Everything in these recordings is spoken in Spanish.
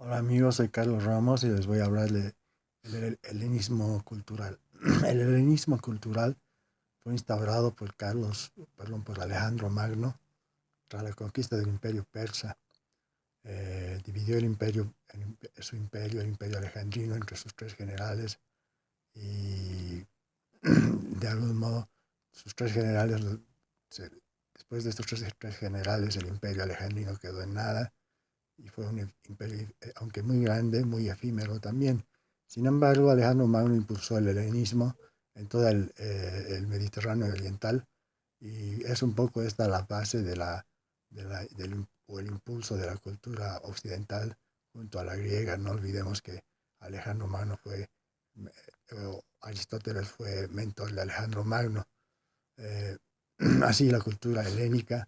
Hola amigos, soy Carlos Ramos y les voy a hablar de el helenismo cultural. El helenismo cultural fue instaurado por Alejandro Magno tras la conquista del imperio persa. Dividió el imperio alejandrino, entre sus tres generales y de algún modo sus tres generales, se- después de estos tres generales, el imperio alejandrino quedó en nada y fue un imperio, aunque muy grande, muy efímero también. Sin embargo, Alejandro Magno impulsó el helenismo en todo el Mediterráneo oriental y es un poco esta la base o el impulso de la cultura occidental junto a la griega. No olvidemos que Alejandro Magno Aristóteles fue mentor de Alejandro Magno. Eh, Así la cultura helénica,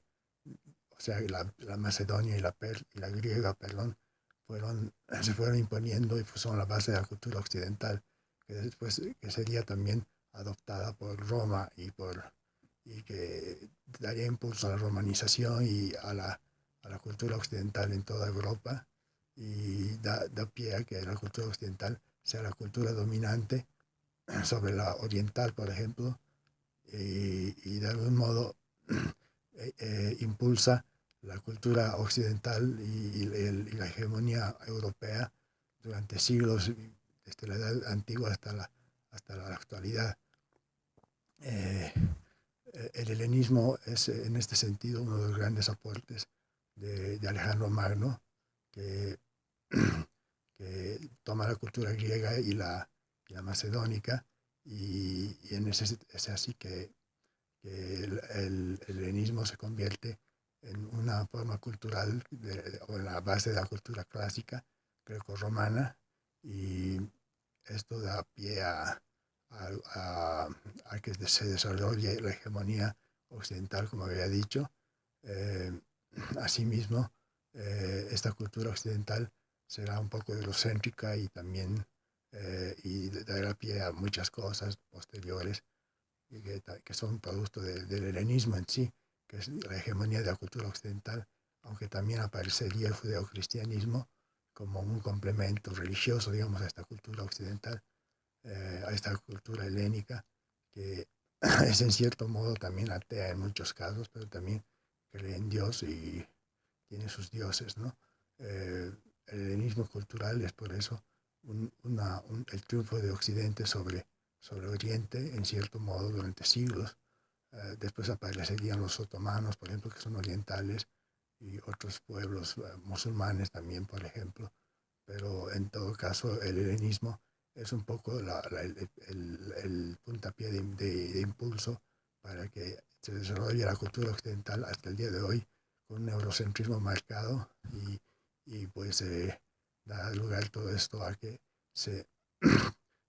o sea, la macedonia y la griega, perdón, se fueron imponiendo y son la base de la cultura occidental, que sería también adoptada por Roma y que daría impulso a la romanización y a la cultura occidental en toda Europa y da pie a que la cultura occidental sea la cultura dominante sobre la oriental, por ejemplo, y de algún modo impulsa la cultura occidental y la hegemonía europea durante siglos, desde la edad antigua hasta la actualidad. Eh, el helenismo es en este sentido uno de los grandes aportes de Alejandro Magno, que, que toma la cultura griega y la macedónica, y es así que el helenismo se convierte en una forma cultural o en la base de la cultura clásica greco-romana, y esto da pie a que se desarrolle la hegemonía occidental, como había dicho. Eh, Asimismo, esta cultura occidental será un poco eurocéntrica y también y dará pie a muchas cosas posteriores que son producto del helenismo en sí, que es la hegemonía de la cultura occidental, aunque también aparecería el judeocristianismo como un complemento religioso, digamos, a esta cultura occidental, a esta cultura helénica, que es en cierto modo también atea en muchos casos, pero también cree en Dios y tiene sus dioses, ¿no? El helenismo cultural es por eso el triunfo de Occidente sobre Oriente, en cierto modo, durante siglos. Después aparecerían los otomanos, por ejemplo, que son orientales, y otros pueblos musulmanes también, por ejemplo. Pero en todo caso, el helenismo es un poco el puntapié de impulso para que se desarrolle la cultura occidental hasta el día de hoy, con un eurocentrismo marcado, y pues da lugar todo esto a que se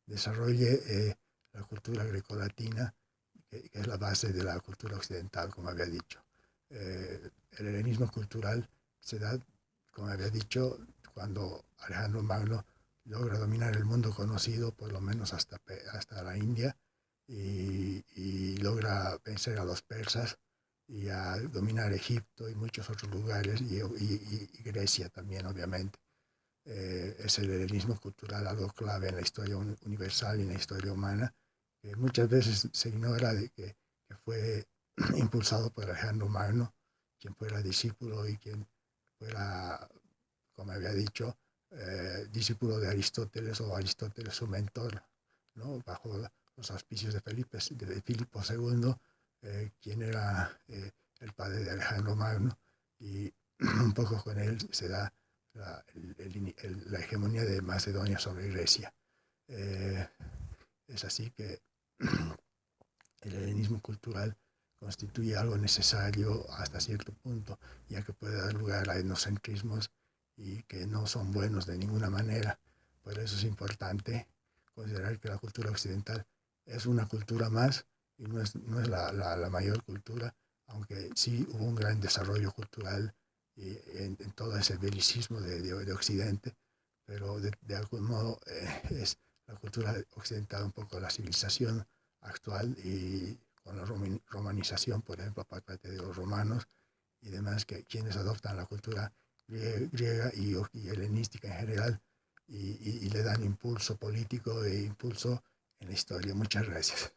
desarrolle la cultura grecolatina, que es la base de la cultura occidental, como había dicho. El helenismo cultural se da, como había dicho, cuando Alejandro Magno logra dominar el mundo conocido, por lo menos hasta la India, y logra vencer a los persas y a dominar Egipto y muchos otros lugares, y Grecia también, obviamente. Es el helenismo cultural algo clave en la historia universal y en la historia humana, que muchas veces se ignora que fue impulsado por Alejandro Magno, quien fuera discípulo y quien fuera, como había dicho, discípulo de Aristóteles, o Aristóteles su mentor, ¿no? Bajo los auspicios de Filipo II, quien era el padre de Alejandro Magno, y un poco con él se da la hegemonía de Macedonia sobre Grecia. Eh, es así que el helenismo cultural constituye algo necesario hasta cierto punto, ya que puede dar lugar a etnocentrismos y que no son buenos de ninguna manera. Por eso es importante considerar que la cultura occidental es una cultura más y no es la mayor cultura, aunque sí hubo un gran desarrollo cultural en todo ese belicismo de Occidente, pero de algún modo es la cultura occidental un poco la civilización actual, y con la romanización, por ejemplo, por parte de los romanos y demás, que quienes adoptan la cultura griega y helenística en general, y le dan impulso político e impulso en la historia. Muchas gracias.